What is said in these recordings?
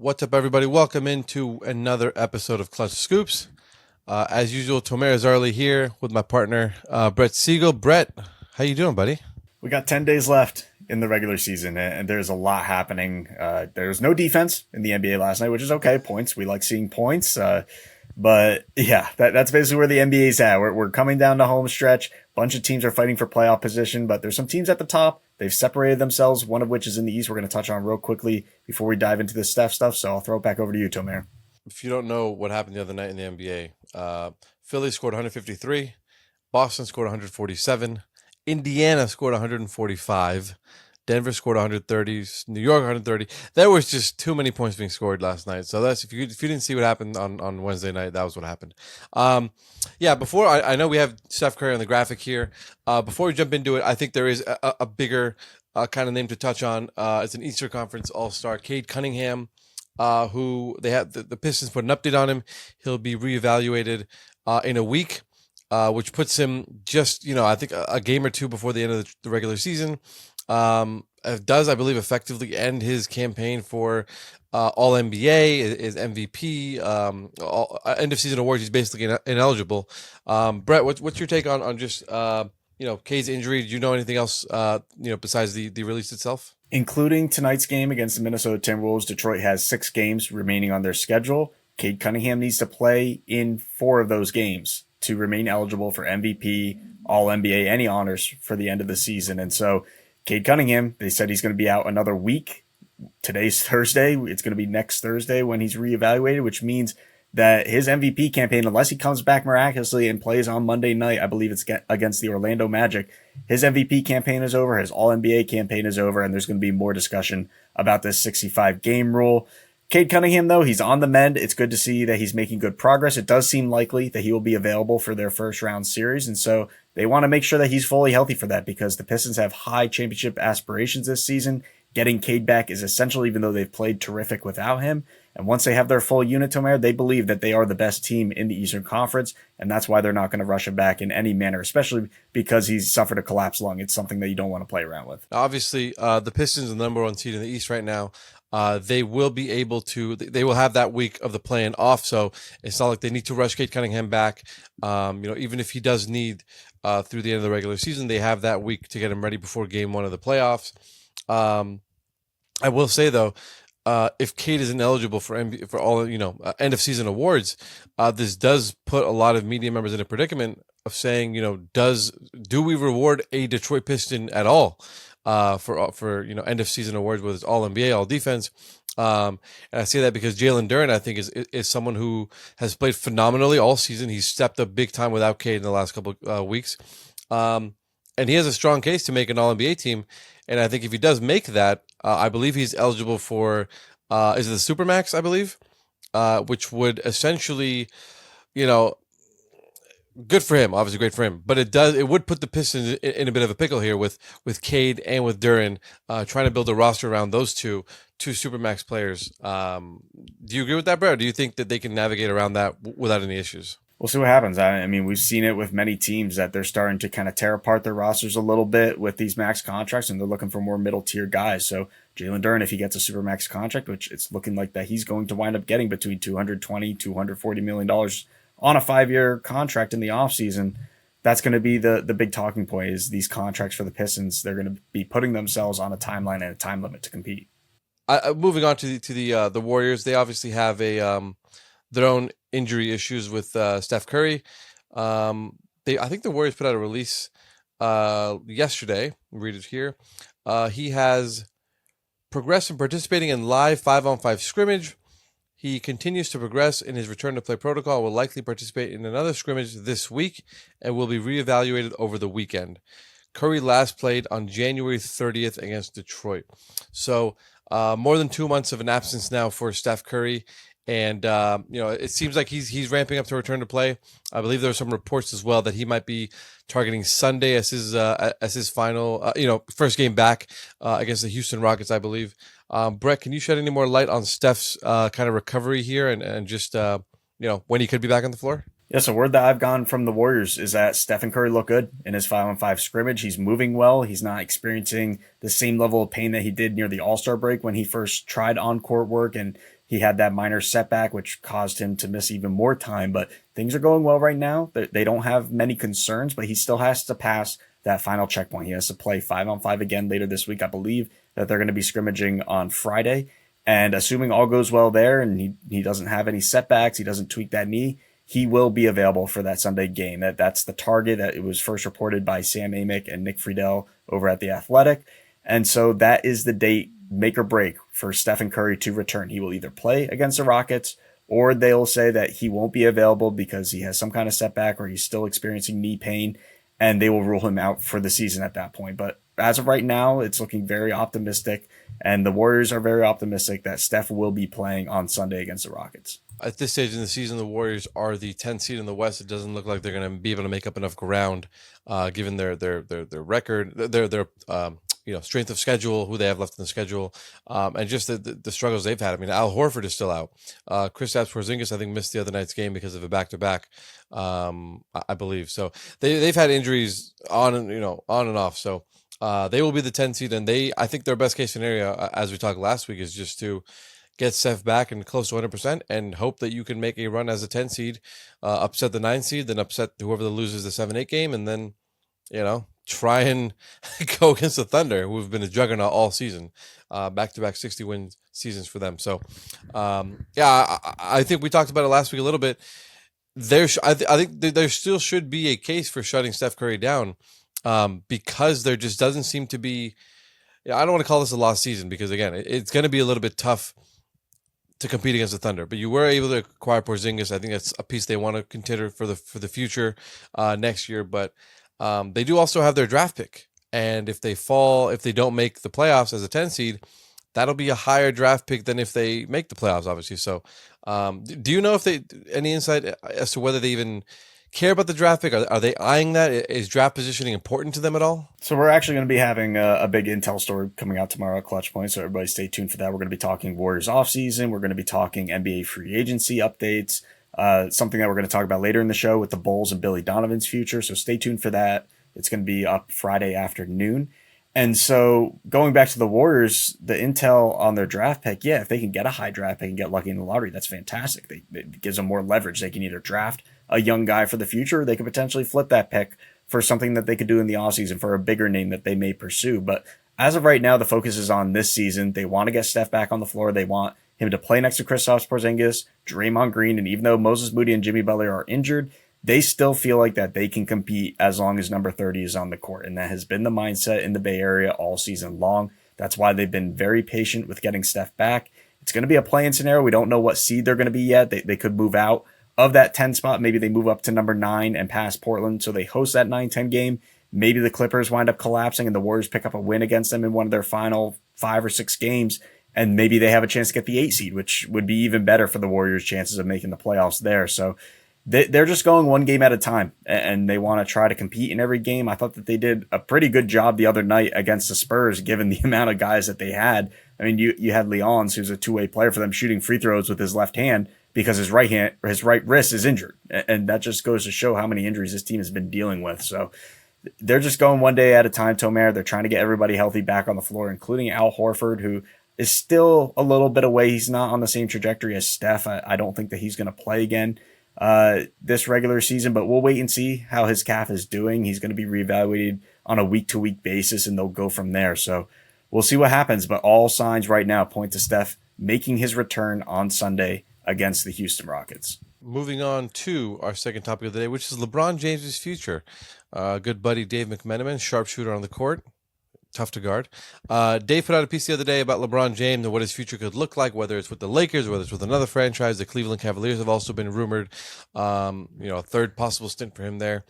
What's up, everybody? Welcome into another episode of Clutch Scoops. As usual, Tomer Azarly here with my partner, Brett Siegel. Brett, how you doing, buddy? We got 10 days left in the regular season, and there's a lot happening. There's no defense in the NBA last night, which is okay. Points. We like seeing points. But yeah, that's basically where the NBA's at. We're coming down the home stretch. Bunch of teams are fighting for playoff position, but there's some teams at the top. They've separated themselves, one of which is in the East. We're going to touch on real quickly before we dive into the Steph stuff. So I'll throw it back over to you, Tomer. If you don't know what happened the other night in the NBA, Philly scored 153, Boston scored 147, Indiana scored 145, Denver scored 130, New York 130. There was just too many points being scored last night. So that's if you didn't see what happened on Wednesday night, that was what happened. Yeah, before I know we have Steph Curry on the graphic here. Before we jump into it, I think there is a bigger kind of name to touch on. It's an Eastern Conference All-Star, Cade Cunningham, who they have the Pistons put an update on him. He'll be reevaluated in a week. Which puts him just, I think a game or two before the end of the regular season. Does, I believe, effectively end his campaign for All NBA, his MVP, end of season awards. He's basically ineligible. Brett, what's your take on just Cade's injury? Do you know anything else besides the release itself? Including tonight's game against the Minnesota Timberwolves, Detroit has 6 games remaining on their schedule. Cade Cunningham needs to play in 4 of those games to remain eligible for MVP, All NBA, any honors for the end of the season. And so Cade Cunningham, they said he's going to be out another week. Today's Thursday. It's going to be next Thursday when he's reevaluated, which means that his MVP campaign, unless he comes back miraculously and plays on Monday night, I believe it's against the Orlando Magic, his MVP campaign is over, his All NBA campaign is over, and there's going to be more discussion about this 65 game rule. Cade Cunningham, though, he's on the mend. It's good to see that he's making good progress. It does seem likely that he will be available for their first round series. And so they want to make sure that he's fully healthy for that because the Pistons have high championship aspirations this season. Getting Cade back is essential, even though they've played terrific without him. And once they have their full unit, Tomer, they believe that they are the best team in the Eastern Conference. And that's why they're not going to rush him back in any manner, especially because he's suffered a collapsed lung. It's something that you don't want to play around with. Obviously, the Pistons are the number 1 seed in the East right now. They will be able to. They will have that week of the play-in off, so it's not like they need to rush Cade Cunningham back. Even if he does need through the end of the regular season, they have that week to get him ready before Game 1 of the playoffs. I will say though, if Cade is ineligible for all end of season awards, this does put a lot of media members in a predicament of saying, do we reward a Detroit Piston at all? For end of season awards, whether it's All NBA, All Defense, and I say that because Jalen Duren, I think, is someone who has played phenomenally all season. He's stepped up big time without Cade in the last couple weeks, and he has a strong case to make an All NBA team. And I think if he does make that, I believe he's eligible for is it the Supermax? I believe, which would essentially, good for him, obviously great for him, but it would put the Pistons in a bit of a pickle here with Cade and with Duren trying to build a roster around those two Supermax players. Do you agree with that, Brett? Or do you think that they can navigate around that without any issues? We'll see what happens. I mean, we've seen it with many teams that they're starting to kind of tear apart their rosters a little bit with these max contracts, and they're looking for more middle tier guys. So Jalen Duren, if he gets a super max contract, which it's looking like that he's going to wind up getting between $220, $240 million on a 5-year contract in the offseason, that's going to be the big talking point is these contracts for the Pistons. They're going to be putting themselves on a timeline and a time limit to compete. Moving on to the Warriors, they obviously have their own injury issues with Steph Curry. I think the Warriors put out a release yesterday. Read it here. He has progressed in participating in live 5-on-5 scrimmage. He continues to progress in his return to play protocol, will likely participate in another scrimmage this week, and will be reevaluated over the weekend. Curry last played on January 30th against Detroit. So more than 2 months of an absence now for Steph Curry. And, it seems like he's ramping up to return to play. I believe there are some reports as well that he might be targeting Sunday as his final, first game back against the Houston Rockets, I believe. Brett, can you shed any more light on Steph's kind of recovery here and just, when he could be back on the floor? Yeah, so word that I've gotten from the Warriors is that Stephen Curry looked good in his 5-on-5 scrimmage. He's moving well. He's not experiencing the same level of pain that he did near the All-Star break when he first tried on-court work, and He had that minor setback, which caused him to miss even more time, but things are going well right now. They don't have many concerns, but he still has to pass that final checkpoint. He has to play 5-on-5 again later this week. I believe that they're going to be scrimmaging on Friday. And assuming all goes well there and he doesn't have any setbacks, he doesn't tweak that knee, he will be available for that Sunday game. That's the target. That it was first reported by Sam Amick and Nick Friedel over at The Athletic. And so that is the date, make or break, for Stephen Curry to return. He will either play against the Rockets, or they'll say that he won't be available because he has some kind of setback or he's still experiencing knee pain, and they will rule him out for the season at that point. But as of right now, it's looking very optimistic, and the Warriors are very optimistic that Steph will be playing on Sunday against the Rockets. At this stage in the season, the Warriors are the 10th seed in the West. It doesn't look like they're going to be able to make up enough ground, given their record, their strength of schedule, who they have left in the schedule, and just the struggles they've had. I mean, Al Horford is still out. Kristaps Porzingis, I think, missed the other night's game because of a back-to-back, I believe. So they've had injuries on and off. So they will be the 10th seed, and I think their best case scenario, as we talked last week, is just to get Steph back and close to 100% and hope that you can make a run as a 10 seed, upset the 9 seed, then upset whoever loses the 7-8 game, and then, try and go against the Thunder, who have been a juggernaut all season, back-to-back 60-win seasons for them. So, I think we talked about it last week a little bit. I think there still should be a case for shutting Steph Curry down, because there just doesn't seem to be. I don't want to call this a lost season because, again, it's going to be a little bit tough to compete against the Thunder, but you were able to acquire Porzingis. I think that's a piece they want to consider for the future next year. But they do also have their draft pick, and if they don't make the playoffs as a 10 seed, that'll be a higher draft pick than if they make the playoffs, obviously. So, do you know if any insight as to whether they even care about the draft pick? Are they eyeing that? Is draft positioning important to them at all? So we're actually going to be having a big intel story coming out tomorrow at ClutchPoints, so everybody stay tuned for that. We're going to be talking Warriors offseason. We're going to be talking NBA free agency updates, something that we're going to talk about later in the show with the Bulls and Billy Donovan's future. So stay tuned for that. It's going to be up Friday afternoon. And so going back to the Warriors, the intel on their draft pick, if they can get a high draft pick and get lucky in the lottery, that's fantastic. It gives them more leverage. They can either draft a young guy for the future, or they could potentially flip that pick for something that they could do in the offseason for a bigger name that they may pursue. But as of right now, the focus is on this season. They want to get Steph back on the floor. They want him to play next to Kristaps Porzingis, Draymond Green, and even though Moses Moody and Jimmy Butler are injured, they still feel like that they can compete as long as number 30 is on the court. And that has been the mindset in the Bay Area all season long. That's why they've been very patient with getting Steph back. It's going to be a play-in scenario. We don't know what seed they're going to be yet. They could move out of that 10 spot. Maybe they move up to number 9 and pass Portland. So they host that 9-10 game. Maybe the Clippers wind up collapsing and the Warriors pick up a win against them in one of their final 5 or 6 games. And maybe they have a chance to get the 8 seed, which would be even better for the Warriors' chances of making the playoffs there. So they're just going one game at a time, and they want to try to compete in every game. I thought that they did a pretty good job the other night against the Spurs, given the amount of guys that they had. I mean, you had Leons, who's a two-way player for them, shooting free throws with his left hand because his right wrist is injured. And that just goes to show how many injuries this team has been dealing with. So they're just going one day at a time, Tomer. They're trying to get everybody healthy back on the floor, including Al Horford, who is still a little bit away. He's not on the same trajectory as Steph. I don't think that he's going to play again this regular season, but we'll wait and see how his calf is doing. He's going to be reevaluated on a week-to-week basis, and they'll go from there. So we'll see what happens, but all signs right now point to Steph making his return on Sunday against the Houston Rockets. Moving on to our second topic of the day, which is LeBron James' future. Good buddy Dave McMenamin, sharpshooter on the court. Tough to guard. Dave put out a piece the other day about LeBron James and what his future could look like, whether it's with the Lakers, whether it's with another franchise. The Cleveland Cavaliers have also been rumored. A third possible stint for him there.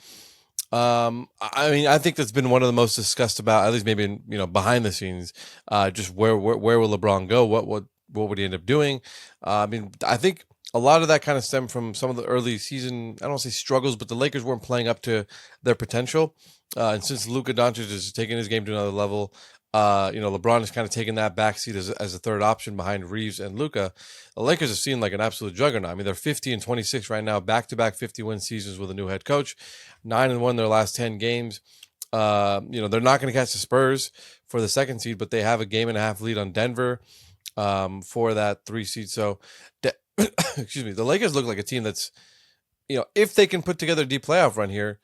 I think that's been one of the most discussed about, at least maybe behind the scenes. Just where will LeBron go? What would he end up doing? I think a lot of that kind of stemmed from some of the early season, I don't want to say struggles, but the Lakers weren't playing up to their potential. And since Luka Doncic is taking his game to another level, LeBron is kind of taking that backseat as a third option behind Reeves and Luka. The Lakers have seen like an absolute juggernaut. I mean, they're 50-26 right now, back-to-back 50-win seasons with a new head coach, 9-1 their last 10 games. They're not going to catch the Spurs for the second seed, but they have a game and a half lead on Denver. for that 3 seed. So, excuse me, the Lakers look like a team that's, if they can put together a deep playoff run here,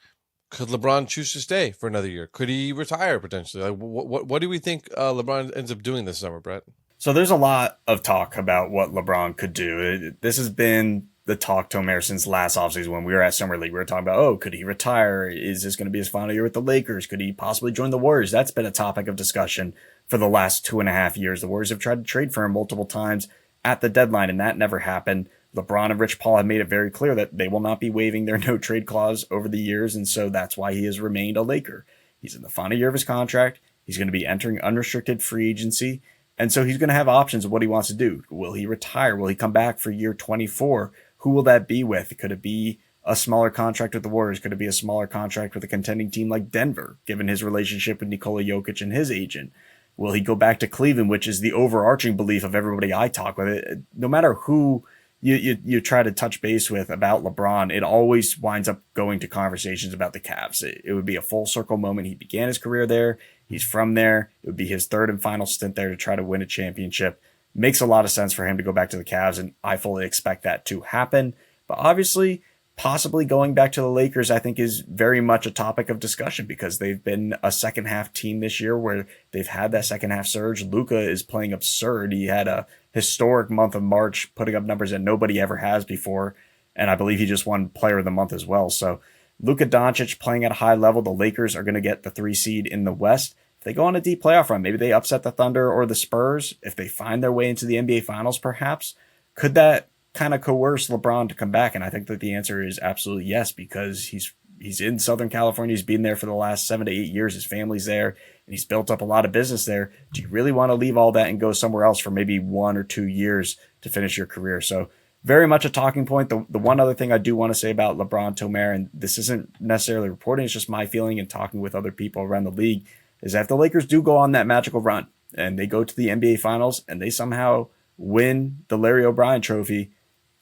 could LeBron choose to stay for another year? Could he retire potentially? Like, what do we think LeBron ends up doing this summer, Brett? So there's a lot of talk about what LeBron could do. This has been the talk, Tomer, since last offseason when we were at Summer League. We were talking about, could he retire? Is this going to be his final year with the Lakers? Could he possibly join the Warriors? That's been a topic of discussion for the last 2.5 years. The Warriors have tried to trade for him multiple times at the deadline, and that never happened. LeBron and Rich Paul have made it very clear that they will not be waiving their no trade clause over the years, and so that's why he has remained a Laker. He's in the final year of his contract. He's going to be entering unrestricted free agency. And so he's going to have options of what he wants to do. Will he retire? Will he come back for year 24? Who will that be with? Could it be a smaller contract with the Warriors? Could it be a smaller contract with a contending team like Denver, given his relationship with Nikola Jokic and his agent? Will he go back to Cleveland, which is the overarching belief of everybody I talk with? No matter who you try to touch base with about LeBron, it always winds up going to conversations about the Cavs. It would be a full circle moment. He began his career there. He's from there. It would be his third and final stint there to try to win a championship. Makes a lot of sense for him to go back to the Cavs, and I fully expect that to happen. But obviously, possibly going back to the Lakers, I think, is very much a topic of discussion because they've been a second half team this year where they've had that second half surge. Luka is playing absurd. He had a historic month of March, putting up numbers that nobody ever has before. And I believe he just won Player of the Month as well. So Luka Doncic playing at a high level. The Lakers are going to get the 3 seed in the West. If they go on a deep playoff run, maybe they upset the Thunder or the Spurs. If they find their way into the NBA Finals, perhaps, could that kind of coerce LeBron to come back? And I think that the answer is absolutely yes, because he's in Southern California. He's been there for the last 7 to 8 years. His family's there, and he's built up a lot of business there. Do you really want to leave all that and go somewhere else for maybe 1 or 2 years to finish your career? So very much a talking point. The one other thing I do want to say about LeBron, Tomer, and this isn't necessarily reporting, it's just my feeling and talking with other people around the league, is that if the Lakers do go on that magical run and they go to the NBA Finals and they somehow win the Larry O'Brien trophy,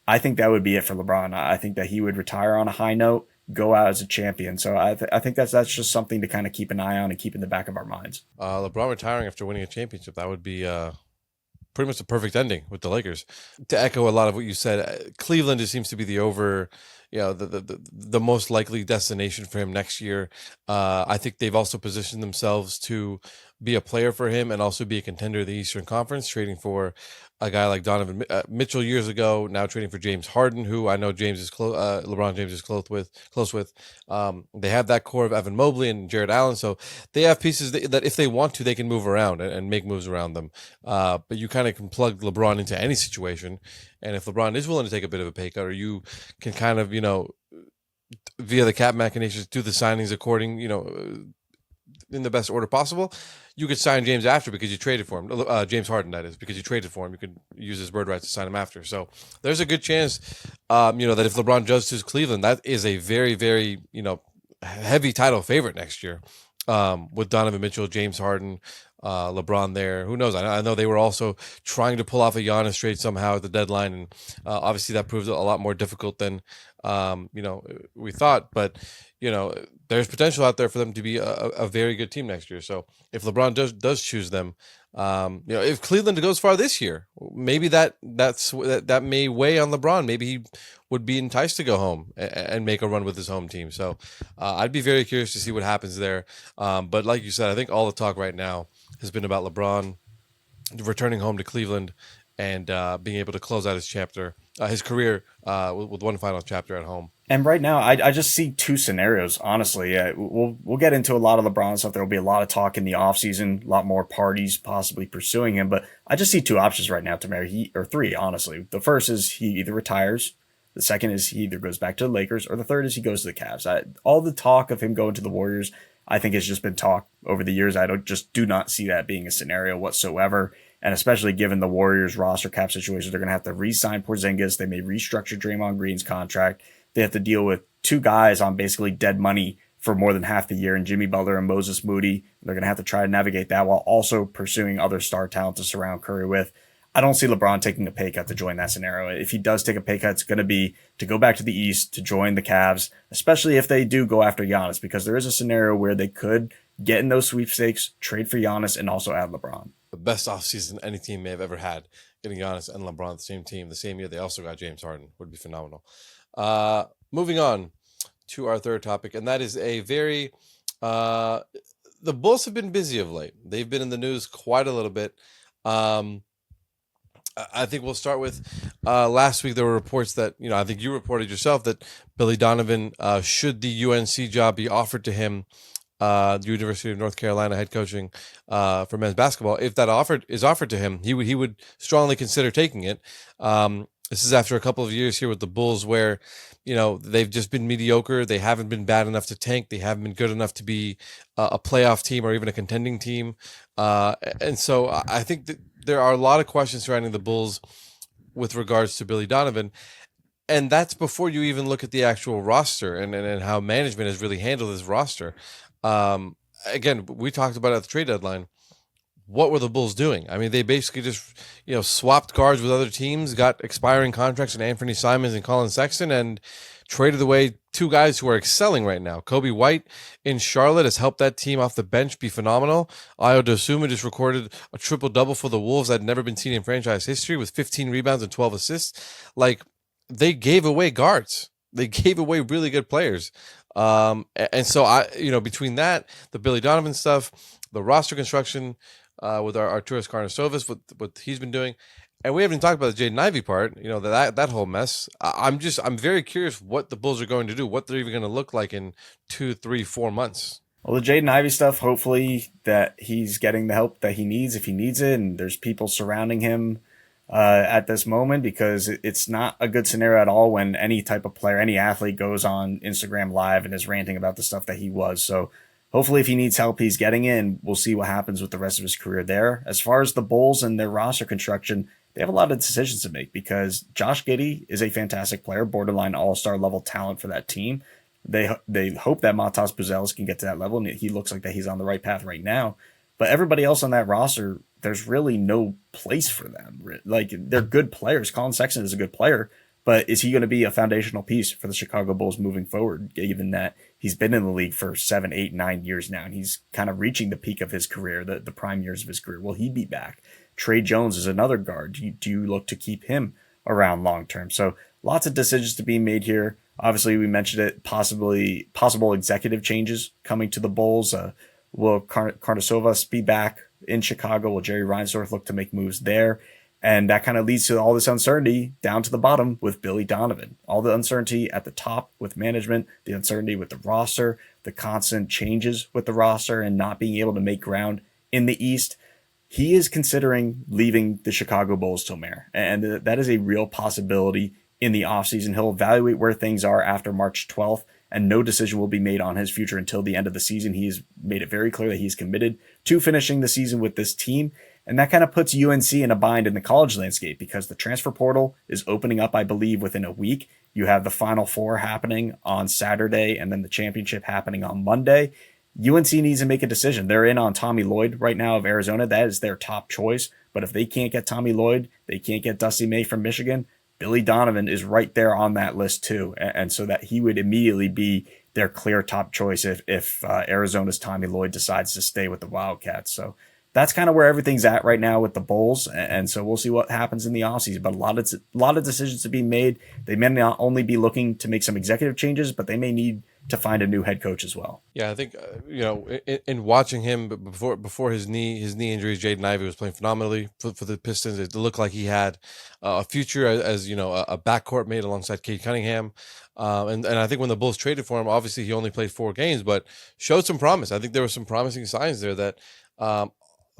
I think that would be it for LeBron. I think that he would retire on a high note, go out as a champion. So I think that's just something to kind of keep an eye on and keep in the back of our minds. LeBron retiring after winning a championship, that would be pretty much the perfect ending with the Lakers. To echo a lot of what you said, Cleveland just seems to be the most likely destination for him next year. I think they've also positioned themselves to be a player for him and also be a contender of the Eastern Conference, trading for a guy like Donovan Mitchell years ago, now trading for James Harden, who I know LeBron James is close with. They have that core of Evan Mobley and Jared Allen, so they have pieces that if they want to, they can move around and make moves around them. But you kind of can plug LeBron into any situation, and if LeBron is willing to take a bit of a pay cut, or you can kind of, via the cap machinations, do the signings according, in the best order possible, you could sign James after because you traded for him. James Harden, that is, because you traded for him. You could use his bird rights to sign him after. So there's a good chance, that if LeBron does choose Cleveland, that is a very, very, heavy title favorite next year, with Donovan Mitchell, James Harden, LeBron there. Who knows? I know they were also trying to pull off a Giannis trade somehow at the deadline, and obviously that proved a lot more difficult than we thought. But there's potential out there for them to be a very good team next year. So if LeBron does choose them, if Cleveland goes far this year, maybe that may weigh on LeBron. Maybe he would be enticed to go home and make a run with his home team. So I'd be very curious to see what happens there. But like you said, I think all the talk right now has been about LeBron returning home to Cleveland and being able to close out his career with one final chapter at home. And right now, I just see two scenarios, honestly. We'll get into a lot of LeBron stuff. There will be a lot of talk in the offseason, a lot more parties possibly pursuing him. But I just see two options right now to marry, or three, honestly. The first is he either retires. The second is he either goes back to the Lakers. Or the third is he goes to the Cavs. All the talk of him going to the Warriors, I think, has just been talk over the years. I do not see that being a scenario whatsoever. And especially given the Warriors roster cap situation, they're going to have to re-sign Porzingis. They may restructure Draymond Green's contract. They have to deal with two guys on basically dead money for more than half the year, and Jimmy Butler and Moses Moody. They're going to have to try to navigate that while also pursuing other star talent to surround Curry with. I don't see LeBron taking a pay cut to join that scenario. If he does take a pay cut, it's going to be to go back to the East, to join the Cavs, especially if they do go after Giannis, because there is a scenario where they could get in those sweepstakes, trade for Giannis, and also add LeBron. the best offseason any team may have ever had. Getting Giannis and LeBron on the same team the same year they also got James Harden would be phenomenal. Moving on to our third topic, and that is a very the Bulls have been busy of late. They've been in the news quite a little bit. I think we'll start with last week. There were reports that, I think you reported yourself that Billy Donovan, should the UNC job be offered to him, the University of North Carolina head coaching for men's basketball, if that is offered to him, he would strongly consider taking it. This is after a couple of years here with the Bulls where, they've just been mediocre. They haven't been bad enough to tank. They haven't been good enough to be a playoff team or even a contending team. And so I think that there are a lot of questions surrounding the Bulls with regards to Billy Donovan. And that's before you even look at the actual roster and how management has really handled this roster. Again, we talked about it at the trade deadline. What were the Bulls doing? I mean, they basically just, swapped guards with other teams, got expiring contracts in Anthony Simons and Colin Sexton, and traded away two guys who are excelling right now. Kobe White in Charlotte has helped that team off the bench be phenomenal. Ayo Dosunmu just recorded a triple-double for the Wolves that had never been seen in franchise history with 15 rebounds and 12 assists. Like, they gave away guards. They gave away really good players. And so, between that, the Billy Donovan stuff, the roster construction, with our Arturas Karnisovas, what he's been doing, and we haven't talked about the Jaden Ivey part. That whole mess. I'm very curious what the Bulls are going to do, what they're even going to look like in 2, 3, 4 months. Well, the Jaden Ivey stuff, hopefully that he's getting the help that he needs if he needs it, and there's people surrounding him at this moment, because it's not a good scenario at all when any type of player, any athlete goes on Instagram Live and is ranting about the stuff that he was. So hopefully if he needs help, he's getting in. We'll see what happens with the rest of his career there. As far as the Bulls and their roster construction, they have a lot of decisions to make because Josh Giddey is a fantastic player, borderline all-star level talent for that team. They hope that Matas Buzelis can get to that level, and he looks like that he's on the right path right now. But everybody else on that roster, there's really no place for them. Like, they're good players. Colin Sexton is a good player, but is he going to be a foundational piece for the Chicago Bulls moving forward, given that he's been in the league for 7, 8, 9 years now, and he's kind of reaching the peak of his career, the prime years of his career? Will he be back? Trey Jones is another guard. Do you look to keep him around long term? So lots of decisions to be made here. Obviously, we mentioned it, possible executive changes coming to the Bulls. Will Karnisovas be back in Chicago? Will Jerry Reinsdorf look to make moves there? And that kind of leads to all this uncertainty down to the bottom with Billy Donovan. All the uncertainty at the top with management, the uncertainty with the roster, the constant changes with the roster, and not being able to make ground in the East. He is considering leaving the Chicago Bulls till Mayor. And that is a real possibility in the offseason. He'll evaluate where things are after March 12th, and no decision will be made on his future until the end of the season. He's made it very clear that he's committed to finishing the season with this team. And that kind of puts UNC in a bind in the college landscape because the transfer portal is opening up, I believe, within a week. You have the Final Four happening on Saturday and then the championship happening on Monday. UNC needs to make a decision. They're in on Tommy Lloyd right now of Arizona. That is their top choice. But if they can't get Tommy Lloyd, they can't get Dusty May from Michigan, Billy Donovan is right there on that list too. And so that he would immediately be their clear top choice if Arizona's Tommy Lloyd decides to stay with the Wildcats. So that's kind of where everything's at right now with the Bulls. And so we'll see what happens in the offseason. But a lot of decisions to be made. They may not only be looking to make some executive changes, but they may need to find a new head coach as well. Yeah, I think in watching him before his knee injuries, Jaden Ivey was playing phenomenally for the Pistons. It looked like he had a future as a backcourt mate alongside Cade Cunningham. And I think when the Bulls traded for him, obviously he only played 4 games, but showed some promise. I think there were some promising signs there that,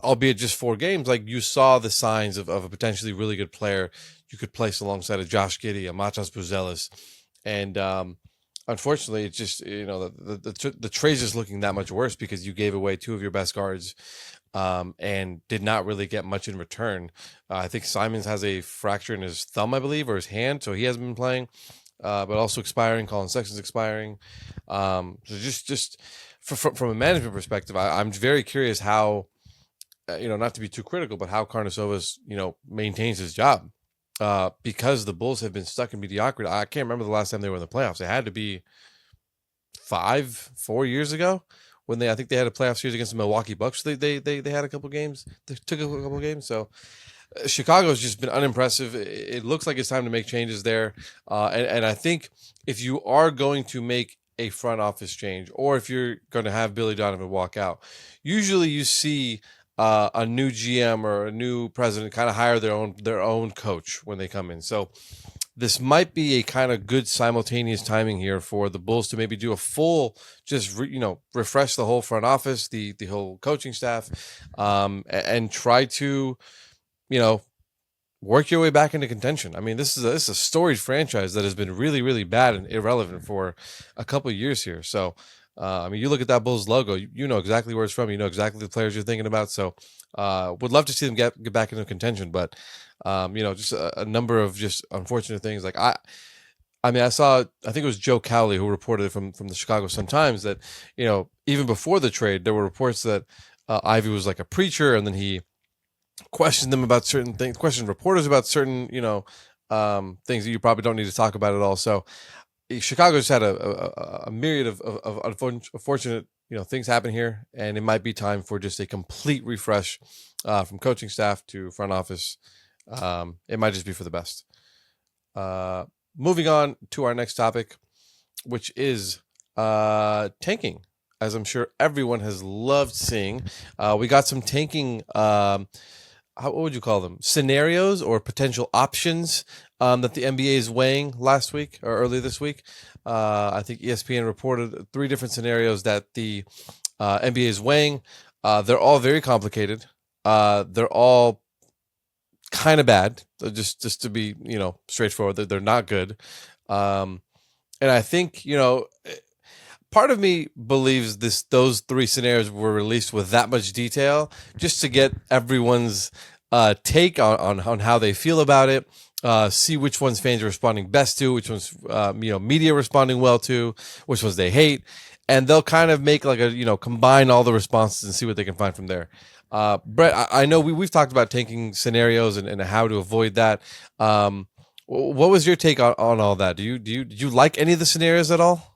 albeit just 4 games, like you saw the signs of a potentially really good player you could place alongside a Josh Giddey, a Matas Buzelis, and unfortunately, it's just the trade's just looking that much worse because you gave away 2 of your best guards, and did not really get much in return. I think Simons has a fracture in his thumb, I believe, or his hand, so he hasn't been playing. But also expiring. Colin Sexton's expiring. So just from a management perspective, I'm very curious how, not to be too critical, but how Karnisovas, maintains his job. Because the Bulls have been stuck in mediocrity. I can't remember the last time they were in the playoffs. It had to be 4 years ago when I think they had a playoff series against the Milwaukee Bucks. They had a couple games. They took a couple games. So Chicago's just been unimpressive. It looks like it's time to make changes there. And I think if you are going to make a front office change, or if you're going to have Billy Donovan walk out, usually you see a new GM or a new president kind of hire their own coach when they come in. So this might be a kind of good simultaneous timing here for the Bulls to maybe do a full, just refresh the whole front office, the whole coaching staff, and try to, work your way back into contention. I mean, this is a storied franchise that has been really, really bad and irrelevant for a couple of years here. So, I mean, you look at that Bulls logo, you know exactly where it's from. You know exactly the players you're thinking about. So, would love to see them get back into contention, but just a number of just unfortunate things. Like I mean, I think it was Joe Cowley who reported it from the Chicago Sun-Times that, even before the trade, there were reports that Ivy was like a preacher, and then he questioned them about certain things, questioned reporters about certain, things that you probably don't need to talk about at all. So Chicago just had a myriad of unfortunate, things happen here, and it might be time for just a complete refresh from coaching staff to front office. It might just be for the best. Moving on to our next topic, which is tanking, as I'm sure everyone has loved seeing. We got some tanking, what would you call them? Scenarios or potential options that the NBA is weighing last week or early this week. I think ESPN reported 3 different scenarios that the NBA is weighing. They're all very complicated. They're all kind of bad. Just to be, straightforward, they're not good. And I think, part of me believes those 3 scenarios were released with that much detail just to get everyone's take on how they feel about it, see which ones fans are responding best to, which ones media responding well to, which ones they hate, and they'll kind of make like combine all the responses and see what they can find from there. Brett, I know we've talked about tanking scenarios and how to avoid that. What was your take on all that? Did you like any of the scenarios at all?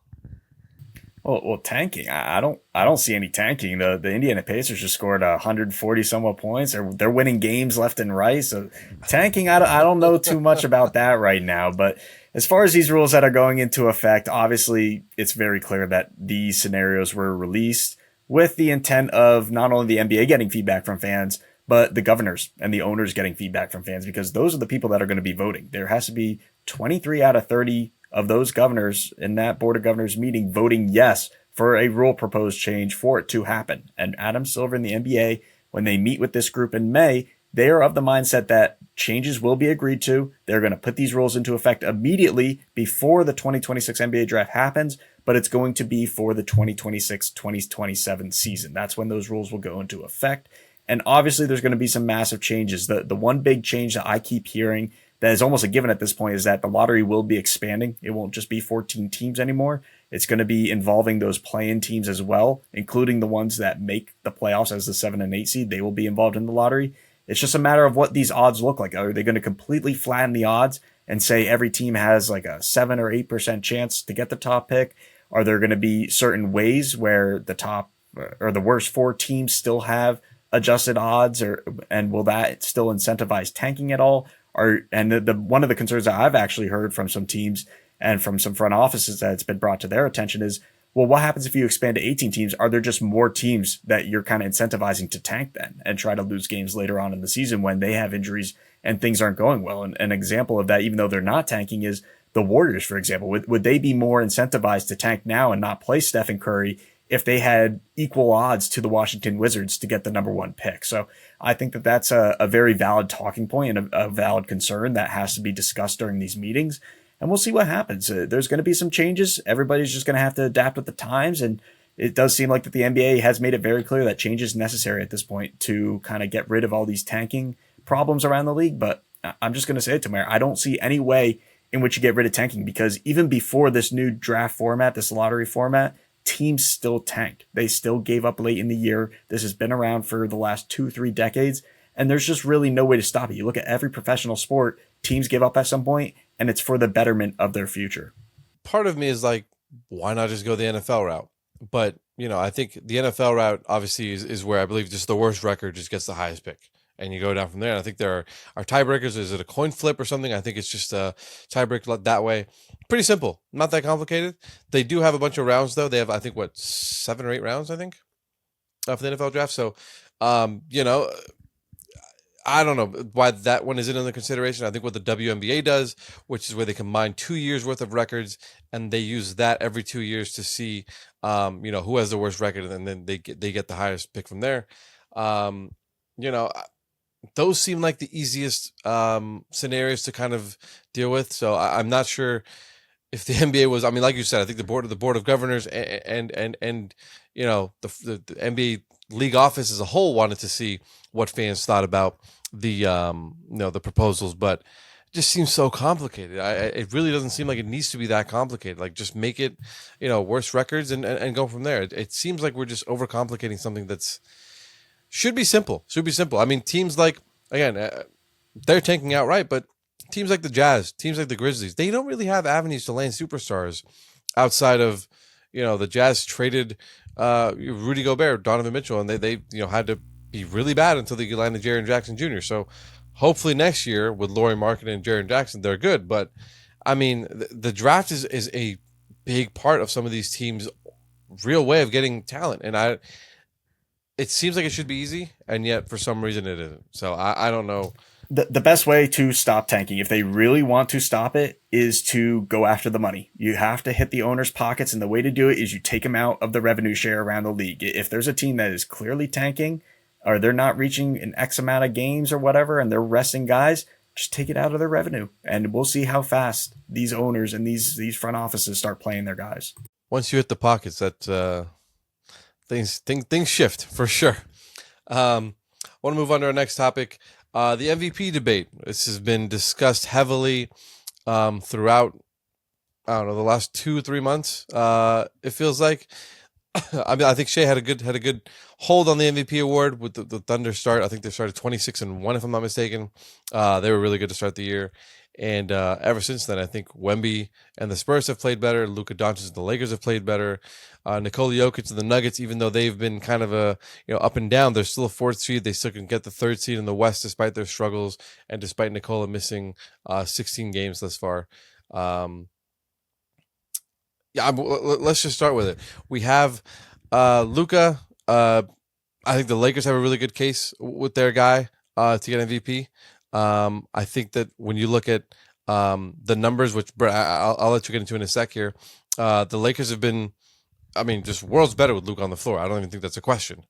Well, tanking. I don't see any tanking. The Indiana Pacers just scored 140 somewhat points. They're winning games left and right. So tanking, I don't know too much about that right now. But as far as these rules that are going into effect, obviously it's very clear that these scenarios were released with the intent of not only the NBA getting feedback from fans, but the governors and the owners getting feedback from fans, because those are the people that are going to be voting. There has to be 23 out of 30 of those governors in that board of governors meeting voting yes for a rule proposed change for it to happen. And Adam Silver and the NBA, when they meet with this group in May, they are of the mindset that changes will be agreed to. They're going to put these rules into effect immediately before the 2026 NBA draft happens, but it's going to be for the 2026-2027 season. That's when those rules will go into effect. And obviously there's going to be some massive changes. The one big change that I keep hearing that is almost a given at this point is that the lottery will be expanding. It won't just be 14 teams anymore. It's going to be involving those play-in teams as well, including the ones that make the playoffs as the 7 and 8 seed. They will be involved in the lottery. It's just a matter of what these odds look like. Are they going to completely flatten the odds and say every team has like a 7 or 8% chance to get the top pick? Are there going to be certain ways where the top or the worst 4 teams still have adjusted odds, and will that still incentivize tanking at all? One of the concerns that I've actually heard from some teams and from some front offices that's been brought to their attention is, well, what happens if you expand to 18 teams? Are there just more teams that you're kind of incentivizing to tank then and try to lose games later on in the season when they have injuries and things aren't going well? And an example of that, even though they're not tanking, is the Warriors, for example. Would they be more incentivized to tank now and not play Steph and Curry if they had equal odds to the Washington Wizards to get the number 1 pick? So I think that that's a very valid talking point and a valid concern that has to be discussed during these meetings. And we'll see what happens. There's going to be some changes. Everybody's just going to have to adapt with the times. And it does seem like that the NBA has made it very clear that change is necessary at this point to kind of get rid of all these tanking problems around the league. But I'm just going to say it, Tamir, I don't see any way in which you get rid of tanking, because even before this new draft format, this lottery format, teams still tanked. They still gave up late in the year. This has been around for the last 2-3 decades, and there's just really no way to stop it. You look at every professional sport, teams give up at some point, and it's for the betterment of their future. Part of me is like, why not just go the NFL route? But I think the NFL route obviously is where I believe just the worst record just gets the highest pick, and you go down from there. And I think there are tiebreakers. Is it a coin flip or something? I think it's just a tiebreak that way. Pretty simple, not that complicated. They do have a bunch of rounds though. They have, I think, what, 7 or 8 rounds, I think, for the NFL draft. So, um, you know, I don't know why that one isn't under consideration. I think what the WNBA does, which is where they combine 2 years worth of records, and they use that every 2 years to see, who has the worst record, and then they get the highest pick from there. Um, you know, those seem like the easiest scenarios to kind of deal with. So I'm not sure if the NBA was. I mean, like you said, I think the board of governors and the NBA league office as a whole wanted to see what fans thought about the proposals, but it just seems so complicated. It really doesn't seem like it needs to be that complicated. Like, just make it worse records and go from there. It seems like we're just overcomplicating something that's should be simple. Should be simple. I mean, teams like, again, they're tanking outright, but teams like the Jazz, teams like the Grizzlies, they don't really have avenues to land superstars outside of, the Jazz traded Rudy Gobert, Donovan Mitchell, and they had to be really bad until they could land Jaren Jackson Jr. So hopefully next year with Lauri Markkanen and Jaren Jackson, they're good. But I mean, the draft is a big part of some of these teams' real way of getting talent, and it seems like it should be easy, and yet for some reason it isn't. So I don't know. The best way to stop tanking, if they really want to stop it, is to go after the money. You have to hit the owners' pockets, and the way to do it is you take them out of the revenue share around the league. If there's a team that is clearly tanking, or they're not reaching an X amount of games or whatever, and they're resting guys, just take it out of their revenue, and we'll see how fast these owners and these front offices start playing their guys. Once you hit the pockets, that things shift for sure. I want to move on to our next topic. The MVP debate. This has been discussed heavily throughout, I don't know, the last 2-3 months. It feels like. I mean, I think Shea had a good hold on the MVP award with the Thunder start. I think they started 26-1, if I'm not mistaken. They were really good to start the year, and ever since then, I think Wemby and the Spurs have played better. Luka Doncic and the Lakers have played better. Nikola Jokic and the Nuggets, even though they've been kind of up and down, they're still a fourth seed. They still can get the third seed in the West despite their struggles and despite Nikola missing 16 games thus far. Let's just start with it. We have Luka. I think the Lakers have a really good case with their guy to get MVP. I think that when you look at the numbers, which I'll let you get into in a sec here, the Lakers have been, I mean, just worlds better with Luka on the floor. I don't even think that's a question.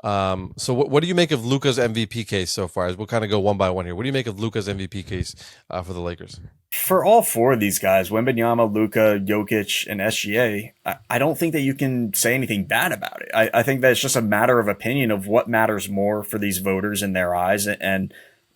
So what do you make of Luka's MVP case so far? As we'll kind of go one by one here. What do you make of Luka's MVP case for the Lakers? For all four of these guys, Wembanyama, Luka, Jokic, and SGA, I don't think that you can say anything bad about it. I think that it's just a matter of opinion of what matters more for these voters in their eyes, and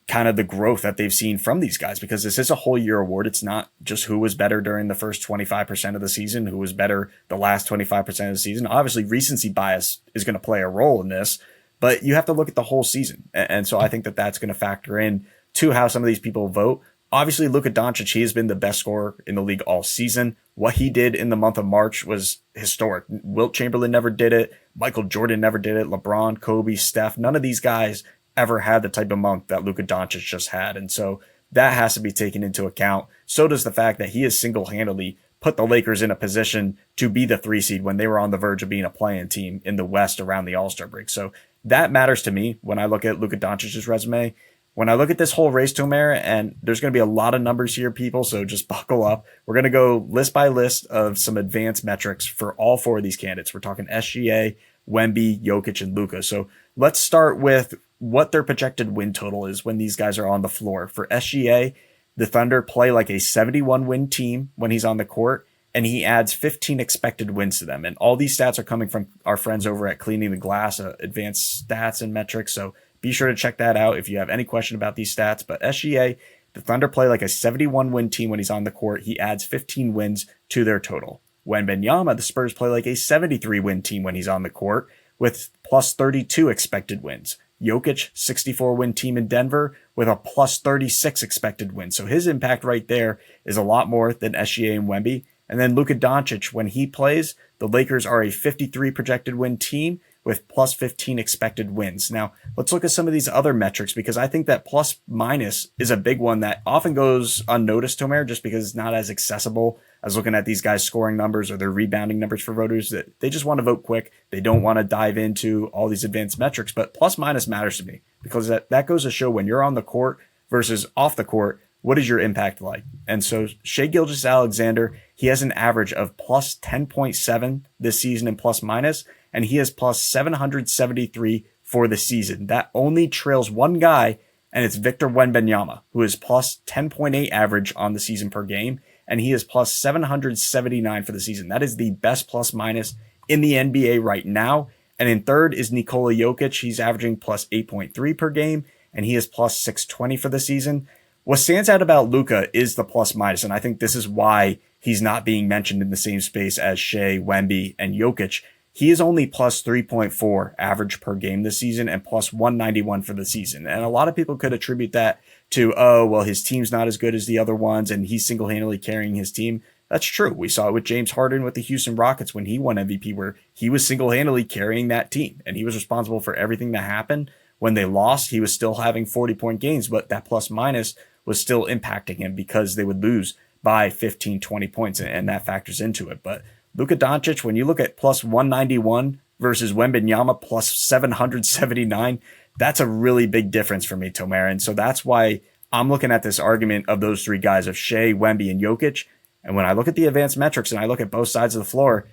kind of the growth that they've seen from these guys, because this is a whole year award. It's not just who was better during the first 25% of the season, who was better the last 25% of the season. Obviously, recency bias is going to play a role in this, but you have to look at the whole season. And so I think that that's going to factor in to how some of these people vote. Obviously, Luka Doncic, he has been the best scorer in the league all season. What he did in the month of March was historic. Wilt Chamberlain never did it. Michael Jordan never did it. LeBron, Kobe, Steph, none of these guys ever had the type of month that Luka Doncic just had. And so that has to be taken into account. So does the fact that he has single-handedly put the Lakers in a position to be the 3 seed when they were on the verge of being a play-in team in the West around the All-Star break. So that matters to me when I look at Luka Doncic's resume. When I look at this whole race to Omer, and there's going to be a lot of numbers here, people, so just buckle up. We're going to go list by list of some advanced metrics for all four of these candidates. We're talking SGA, Wemby, Jokic, and Luka. So let's start with what their projected win total is when these guys are on the floor. For SGA, the Thunder play like a 71-win team when he's on the court, and he adds 15 expected wins to them. And all these stats are coming from our friends over at Cleaning the Glass, advanced stats and metrics. So be sure to check that out if you have any question about these stats. But SGA, the Thunder play like a 71-win team when he's on the court. He adds 15 wins to their total. When Wembanyama, the Spurs play like a 73-win team when he's on the court with plus 32 expected wins. Jokic, 64-win team in Denver with a plus 36 expected wins. So his impact right there is a lot more than SGA and Wemby. And then Luka Doncic, when he plays, the Lakers are a 53 projected win team with plus 15 expected wins. Now, let's look at some of these other metrics because I think that plus minus is a big one that often goes unnoticed, Tomer, just because it's not as accessible as looking at these guys' scoring numbers or their rebounding numbers for voters. That they just want to vote quick. They don't want to dive into all these advanced metrics, but plus minus matters to me because that goes to show when you're on the court versus off the court, what is your impact like? And so Shai Gilgeous-Alexander, he has an average of plus 10.7 this season in plus minus, and he has plus 773 for the season. That only trails one guy, and it's Victor Wembanyama, who is plus 10.8 average on the season per game, and he is plus 779 for the season. That is the best plus minus in the NBA right now. And in third is Nikola Jokic. He's averaging plus 8.3 per game, and he is plus 620 for the season. What stands out about Luka is the plus minus, and I think this is why he's not being mentioned in the same space as Shea, Wemby, and Jokic. He is only plus 3.4 average per game this season and plus 191 for the season. And a lot of people could attribute that to, oh, well, his team's not as good as the other ones and he's single-handedly carrying his team. That's true. We saw it with James Harden with the Houston Rockets when he won MVP, where he was single-handedly carrying that team and he was responsible for everything that happened. When they lost, he was still having 40-point games, but that plus minus was still impacting him because they would lose by 15, 20 points, and that factors into it. But Luka Doncic, when you look at plus 191 versus Wembanyama plus 779, that's a really big difference for me, Tomer. And so that's why I'm looking at this argument of those three guys of Shea, Wemby, and Jokic. And when I look at the advanced metrics and I look at both sides of the floor,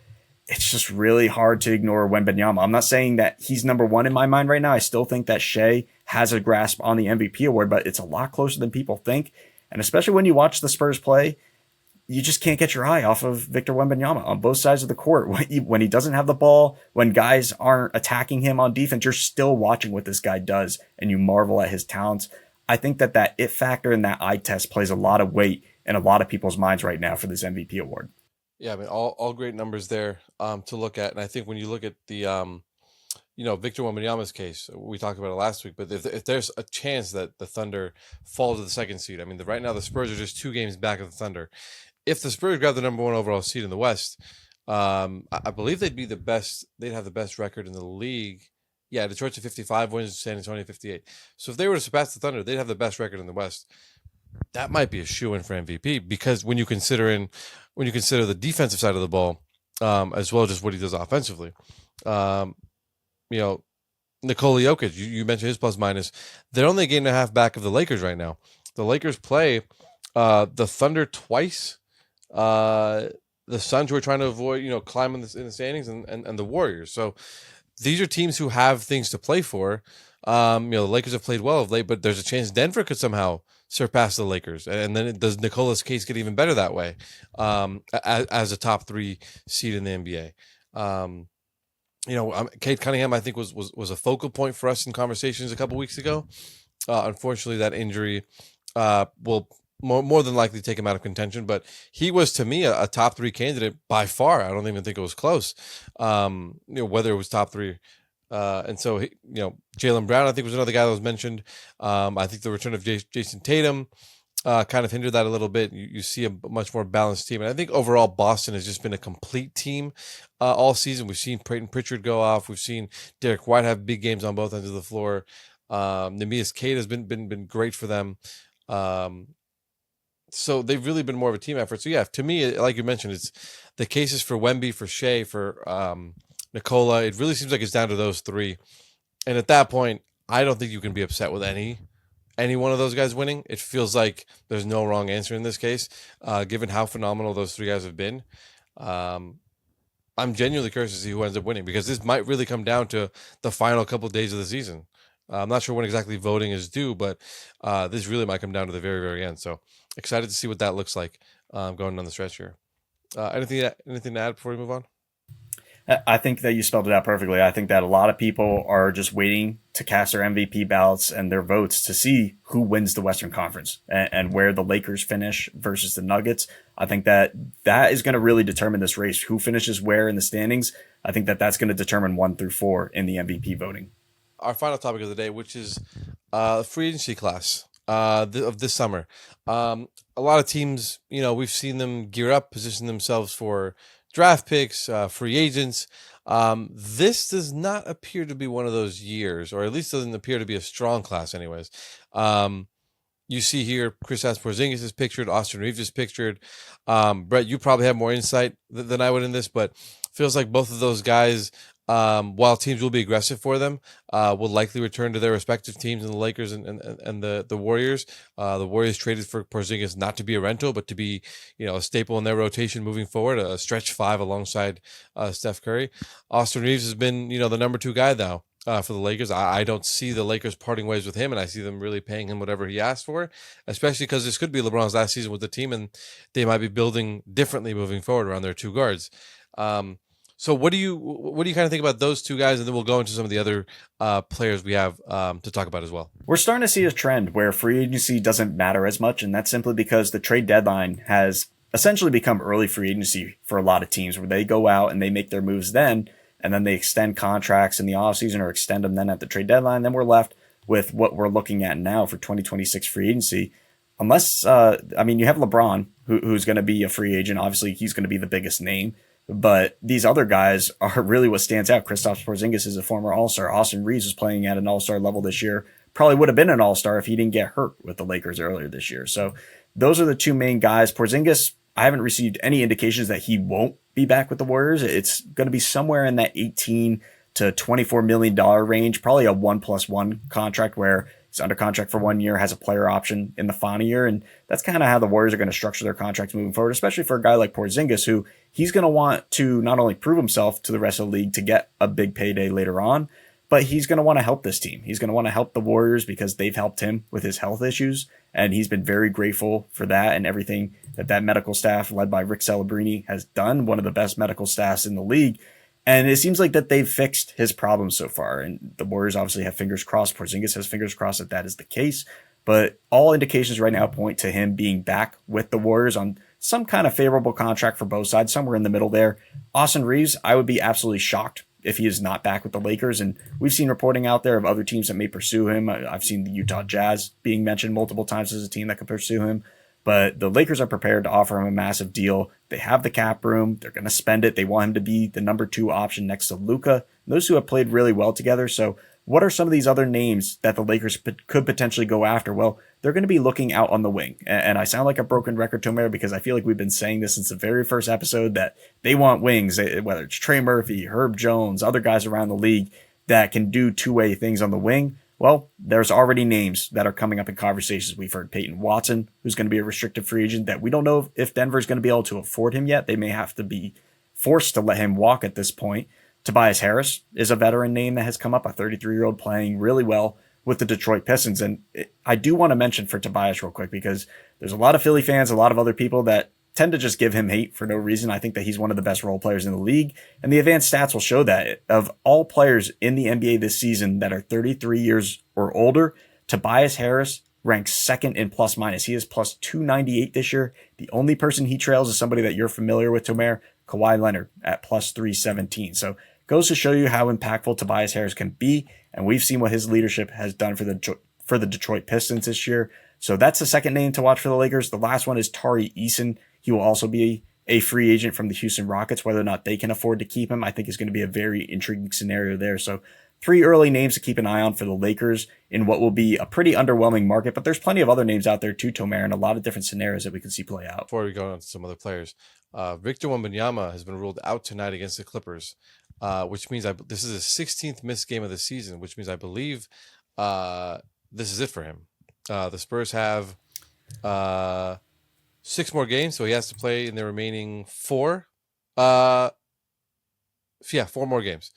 it's just really hard to ignore Wembanyama. I'm not saying that he's number one in my mind right now. I still think that Shea has a grasp on the MVP award, but it's a lot closer than people think. And especially when you watch the Spurs play, you just can't get your eye off of Victor Wembanyama on both sides of the court. When he doesn't have the ball, when guys aren't attacking him on defense, you're still watching what this guy does and you marvel at his talents. I think that it factor and that eye test plays a lot of weight in a lot of people's minds right now for this MVP award. Yeah, I mean, all great numbers there to look at. And I think when you look at the, Victor Wembanyama's case, we talked about it last week, but if there's a chance that the Thunder fall to the second seed, I mean, right now the Spurs are just 2 games back of the Thunder. If the Spurs grab the number 1 overall seed in the West, I believe they'd be the best. They'd have the best record in the league. Yeah, Detroit's at 55 wins, San Antonio 58. So if they were to surpass the Thunder, they'd have the best record in the West. That might be a shoo-in for MVP because when you consider the defensive side of the ball, as well as just what he does offensively, Nikola Jokic, you mentioned his plus minus. They're only a game and a half back of the Lakers right now. The Lakers play the Thunder twice. The Suns, who are trying to avoid, climbing in the standings, and the Warriors. So these are teams who have things to play for. The Lakers have played well of late, but there's a chance Denver could somehow surpass the Lakers. And then does Nikola's case get even better that way as a top 3 seed in the NBA? Cade Cunningham, I think, was a focal point for us in conversations a couple weeks ago. Unfortunately, that injury will more than likely take him out of contention, but he was, to me, a top 3 candidate by far. I don't even think it was close. Whether it was top 3. And so, Jaylen Brown, I think, was another guy that was mentioned. I think the return of Jason Tatum kind of hindered that a little bit. You see a much more balanced team. And I think overall Boston has just been a complete team all season. We've seen Peyton Pritchard go off. We've seen Derek White have big games on both ends of the floor. Neemias Queta has been great for them. So they've really been more of a team effort. So yeah, to me, like you mentioned, it's the cases for Wemby, for Shea, for Nikola. It really seems like it's down to those 3. And at that point, I don't think you can be upset with any one of those guys winning. It feels like there's no wrong answer in this case, given how phenomenal those 3 guys have been. I'm genuinely curious to see who ends up winning because this might really come down to the final couple of days of the season. I'm not sure when exactly voting is due, but this really might come down to the very, very end. So excited to see what that looks like going down the stretch here. Anything to add before we move on? I think that you spelled it out perfectly. I think that a lot of people are just waiting to cast their MVP ballots and their votes to see who wins the Western Conference and where the Lakers finish versus the Nuggets. I think that is going to really determine this race. Who finishes where in the standings? I think that that's going to determine 1 through 4 in the MVP voting. Our final topic of the day, which is free agency class. of this summer. A lot of teams, we've seen them gear up, position themselves for draft picks, free agents. This does not appear to be one of those years, or at least doesn't appear to be a strong class, anyways. You see here, Kristaps Porzingis is pictured, Austin Reeves is pictured. Brett, you probably have more insight than I would in this, but feels like both of those guys, while teams will be aggressive for them, will likely return to their respective teams in the Lakers and the Warriors. The Warriors traded for Porzingis not to be a rental, but to be, a staple in their rotation moving forward, a stretch five alongside Steph Curry. Austin Reeves has been, the number 2 guy now. For the Lakers, I don't see the Lakers parting ways with him, and I see them really paying him whatever he asked for, especially because this could be LeBron's last season with the team, and they might be building differently moving forward around their 2 guards. So what do you kind of think about those 2 guys, and then we'll go into some of the other players we have to talk about as well. We're starting to see a trend where free agency doesn't matter as much, and that's simply because the trade deadline has essentially become early free agency for a lot of teams, where they go out and they make their moves then, and then they extend contracts in the offseason or extend them then at the trade deadline. Then we're left with what we're looking at now for 2026 free agency. Unless, you have LeBron, who's going to be a free agent. Obviously, he's going to be the biggest name. But these other guys are really what stands out. Kristaps Porzingis is a former All-Star. Austin Reeves was playing at an All-Star level this year. Probably would have been an All-Star if he didn't get hurt with the Lakers earlier this year. So those are the 2 main guys. Porzingis, I haven't received any indications that he won't be back with the Warriors. It's going to be somewhere in that $18 to $24 million range, probably a 1+1 contract where he's under contract for 1 year, has a player option in the final year. And that's kind of how the Warriors are going to structure their contracts moving forward, especially for a guy like Porzingis, who he's going to want to not only prove himself to the rest of the league to get a big payday later on, but he's going to want to help this team. He's going to want to help the Warriors because they've helped him with his health issues. And he's been very grateful for that and everything that medical staff led by Rick Celebrini has done, one of the best medical staffs in the league. And it seems like that they've fixed his problems so far. And the Warriors obviously have fingers crossed. Porzingis has fingers crossed that that is the case. But all indications right now point to him being back with the Warriors on some kind of favorable contract for both sides, somewhere in the middle there. Austin Reeves, I would be absolutely shocked if he is not back with the Lakers. And we've seen reporting out there of other teams that may pursue him. I've seen the Utah Jazz being mentioned multiple times as a team that could pursue him. But the Lakers are prepared to offer him a massive deal. They have the cap room. They're going to spend it. They want him to be the number 2 option next to Luka. Those 2 have played really well together. So what are some of these other names that the Lakers could potentially go after? Well, they're going to be looking out on the wing. And I sound like a broken record, Tomer, because I feel like we've been saying this since the very first episode that they want wings, whether it's Trey Murphy, Herb Jones, other guys around the league that can do 2-way things on the wing. Well, there's already names that are coming up in conversations. We've heard Peyton Watson, who's going to be a restricted free agent that we don't know if Denver's going to be able to afford him yet. They may have to be forced to let him walk at this point. Tobias Harris is a veteran name that has come up, a 33-year-old playing really well with the Detroit Pistons. And I do want to mention for Tobias real quick, because there's a lot of Philly fans, a lot of other people that tend to just give him hate for no reason. I think that he's one of the best role players in the league, and the advanced stats will show that. Of all players in the NBA this season that are 33 years or older, Tobias Harris ranks second in plus minus. He is plus 298 this year. The only person he trails is somebody that you're familiar with, Tomer, Kawhi Leonard at plus 317. So goes to show you how impactful Tobias Harris can be, and we've seen what his leadership has done for the Detroit Pistons this year. So that's the second name to watch for the Lakers. The last one is Tari Eason. He will also be a free agent from the Houston Rockets. Whether or not they can afford to keep him, I think is going to be a very intriguing scenario there. So 3 early names to keep an eye on for the Lakers in what will be a pretty underwhelming market, but there's plenty of other names out there too, Tomer, and a lot of different scenarios that we can see play out. Before we go on to some other players, Victor Wembanyama has been ruled out tonight against the Clippers, which means this is his 16th missed game of the season, which means I believe this is it for him. The Spurs have 6 more games, so he has to play in the remaining 4. 4 more games.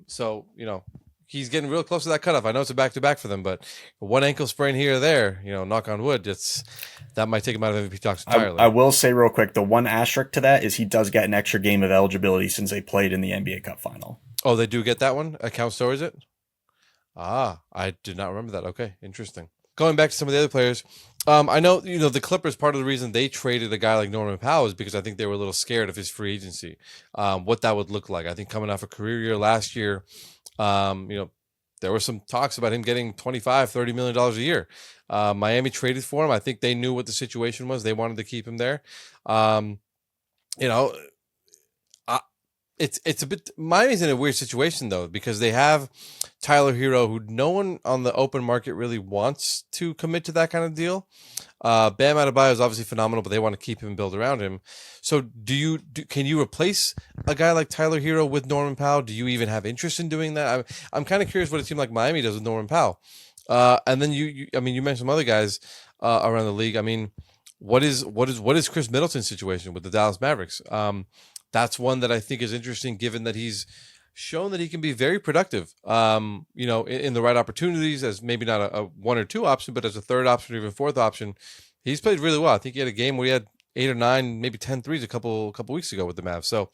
So, he's getting real close to that cutoff. I know it's a back-to-back for them, but one ankle sprain here or there, knock on wood, that might take him out of MVP talks entirely. I will say real quick, the one asterisk to that is he does get an extra game of eligibility since they played in the NBA Cup final. Oh, they do get that one? Counts towards it? I did not remember that. Okay, interesting. Going back to some of the other players, I know, the Clippers, part of the reason they traded a guy like Norman Powell is because I think they were a little scared of his free agency, what that would look like. I think coming off a career year last year, there were some talks about him getting $25-30 million a year. Miami traded for him. I think they knew what the situation was. They wanted to keep him there. You know, it's a bit, Miami's in a weird situation though, because they have Tyler Hero, who no one on the open market really wants to commit to that kind of deal. Bam Adebayo is obviously phenomenal, but they want to keep him and build around him. So can you replace a guy like Tyler Hero with Norman Powell? Do you even have interest in doing that? I'm kind of curious what a team like Miami does with Norman Powell. And then you mentioned some other guys around the league. I mean, what is Chris Middleton's situation with the Dallas Mavericks? That's one that I think is interesting, given that he's shown that he can be very productive, in the right opportunities, as maybe not a 1 or 2 option, but as a third option or even fourth option. He's played really well. I think he had a game where he had 8 or 9, maybe 10 threes a couple weeks ago with the Mavs. So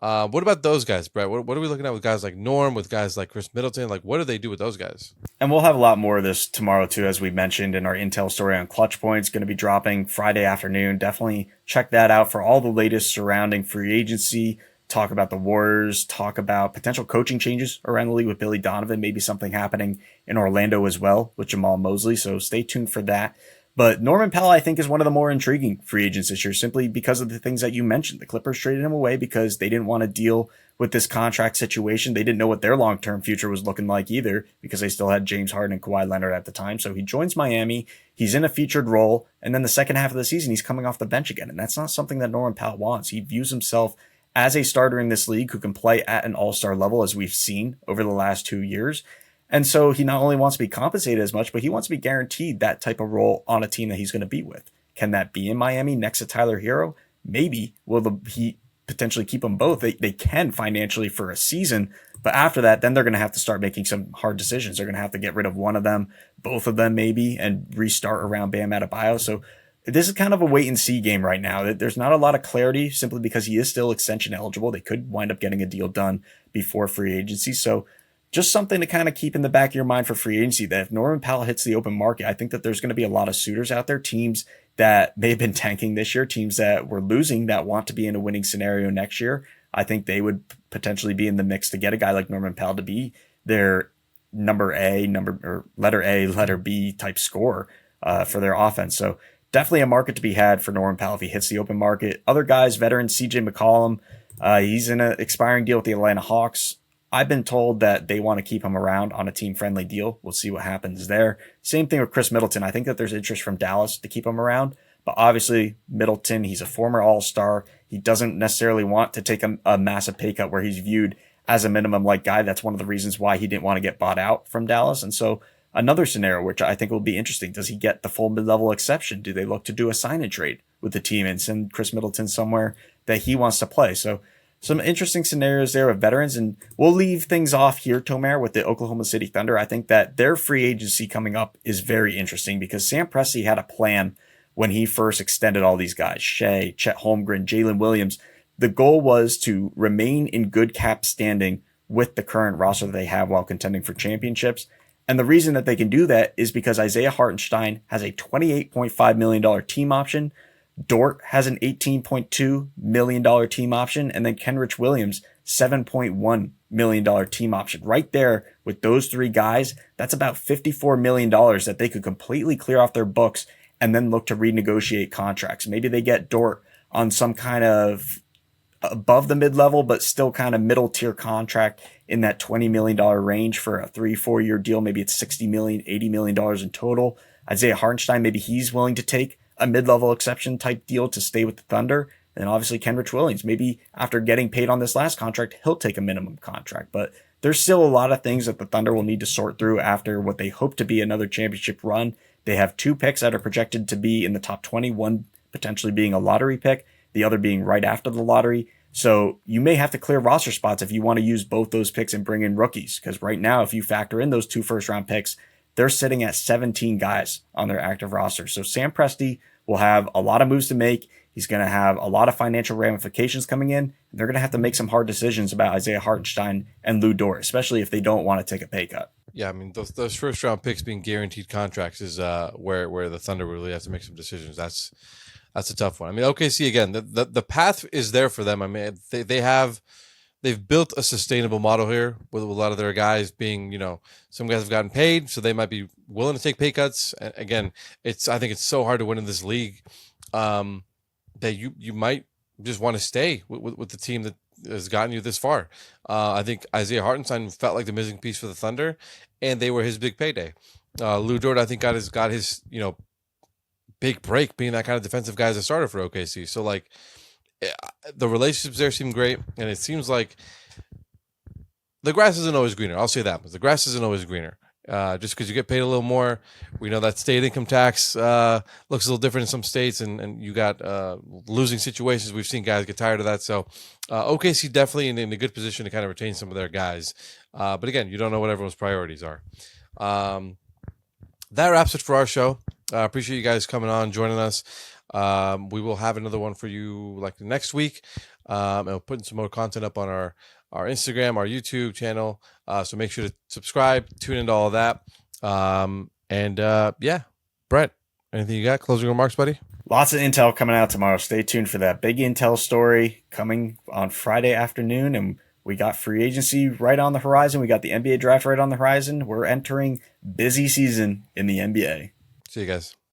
what about those guys, Brett? What are we looking at with guys like Norm, with guys like Chris Middleton? Like, what do they do with those guys? And we'll have a lot more of this tomorrow, too, as we mentioned in our intel story on ClutchPoints, going to be dropping Friday afternoon. Definitely check that out for all the latest surrounding free agency. Talk about the Warriors, talk about potential coaching changes around the league with Billy Donovan, maybe something happening in Orlando as well with Jamal Mosley. So stay tuned for that. But Norman Powell, I think, is one of the more intriguing free agents this year, simply because of the things that you mentioned. The Clippers traded him away because they didn't want to deal with this contract situation. They didn't know what their long-term future was looking like either, because they still had James Harden and Kawhi Leonard at the time. So he joins Miami. He's in a featured role. And then the second half of the season, he's coming off the bench again. And that's not something that Norman Powell wants. He views himself as a starter in this league who can play at an all-star level, as we've seen over the last 2 years. And so he not only wants to be compensated as much, but he wants to be guaranteed that type of role on a team that he's going to be with. Can that be in Miami next to Tyler Hero? Maybe. Will he potentially keep them both? They can financially for a season, but after that, then they're going to have to start making some hard decisions. They're going to have to get rid of one of them, both of them maybe, and restart around Bam Adebayo. So this is kind of a wait and see game right now. There's not a lot of clarity simply because he is still extension eligible. They could wind up getting a deal done before free agency. So just something to kind of keep in the back of your mind for free agency, that if Norman Powell hits the open market, I think that there's going to be a lot of suitors out there, teams that may have been tanking this year, teams that were losing that want to be in a winning scenario next year. I think they would potentially be in the mix to get a guy like Norman Powell to be their letter A, letter B type scorer for their offense. So definitely a market to be had for Norman Powell if he hits the open market. Other guys, veteran CJ McCollum, he's in an expiring deal with the Atlanta Hawks. I've been told that they want to keep him around on a team-friendly deal. We'll see what happens there. Same thing with Chris Middleton. I think that there's interest from Dallas to keep him around. But obviously, Middleton, he's a former All-Star. He doesn't necessarily want to take a massive pay cut where he's viewed as a minimum-like guy. That's one of the reasons why he didn't want to get bought out from Dallas. And so another scenario, which I think will be interesting, does he get the full mid-level exception? Do they look to do a sign-and-trade with the team and send Chris Middleton somewhere that he wants to play? So some interesting scenarios there with veterans, and we'll leave things off here, Tomer, with the Oklahoma City Thunder. I think that their free agency coming up is very interesting because Sam Presti had a plan when he first extended all these guys, Shea, Chet Holmgren, Jalen Williams. The goal was to remain in good cap standing with the current roster that they have while contending for championships. And the reason that they can do that is because Isaiah Hartenstein has a $28.5 million team option. Dort has an $18.2 million team option, and then Kenrich Williams, $7.1 million team option. Right there with those three guys, that's about $54 million that they could completely clear off their books and then look to renegotiate contracts. Maybe they get Dort on some kind of above the mid-level, but still kind of middle-tier contract in that $20 million range for a 3-4 year deal. Maybe it's $60 million, $80 million in total. Isaiah Hartenstein, maybe he's willing to take a mid-level exception type deal to stay with the Thunder. And obviously Kenrich Williams, maybe after getting paid on this last contract, he'll take a minimum contract. But there's still a lot of things that the Thunder will need to sort through after what they hope to be another championship run. They have 2 picks that are projected to be in the top 20, one potentially being a lottery pick, the other being right after the lottery. So you may have to clear roster spots if you want to use both those picks and bring in rookies. Because right now, if you factor in those 2 first-round picks, they're sitting at 17 guys on their active roster. So Sam Presti will have a lot of moves to make. He's going to have a lot of financial ramifications coming in. They're going to have to make some hard decisions about Isaiah Hartenstein and Lou Dort, especially if they don't want to take a pay cut. Yeah, I mean, those first round picks being guaranteed contracts is where the Thunder really have to make some decisions. That's a tough one. I mean, OKC again, the path is there for them. I mean, they have they've built a sustainable model here with a lot of their guys being, some guys have gotten paid, so they might be willing to take pay cuts. And again, I think it's so hard to win in this league, that you might just want to stay with the team that has gotten you this far. I think Isaiah Hartenstein felt like the missing piece for the Thunder, and they were his big payday. Lou Dort, I think, got his big break being that kind of defensive guy as a starter for OKC. So like, the relationships there seem great, and it seems like the grass isn't always greener. I'll say that, but the grass isn't always greener. Just because you get paid a little more, we know that state income tax looks a little different in some states, and you got losing situations. We've seen guys get tired of that. So OKC definitely in a good position to kind of retain some of their guys. But again, you don't know what everyone's priorities are. That wraps it for our show. Appreciate you guys coming on, joining us. We will have another one for you like next week. And we're putting some more content up on our Instagram, our YouTube channel. So make sure to subscribe, tune into all of that. Yeah, Brett, anything you got? Closing remarks, buddy? Lots of intel coming out tomorrow. Stay tuned for that big intel story coming on Friday afternoon. And we got free agency right on the horizon. We got the NBA draft right on the horizon. We're entering busy season in the NBA. See you guys.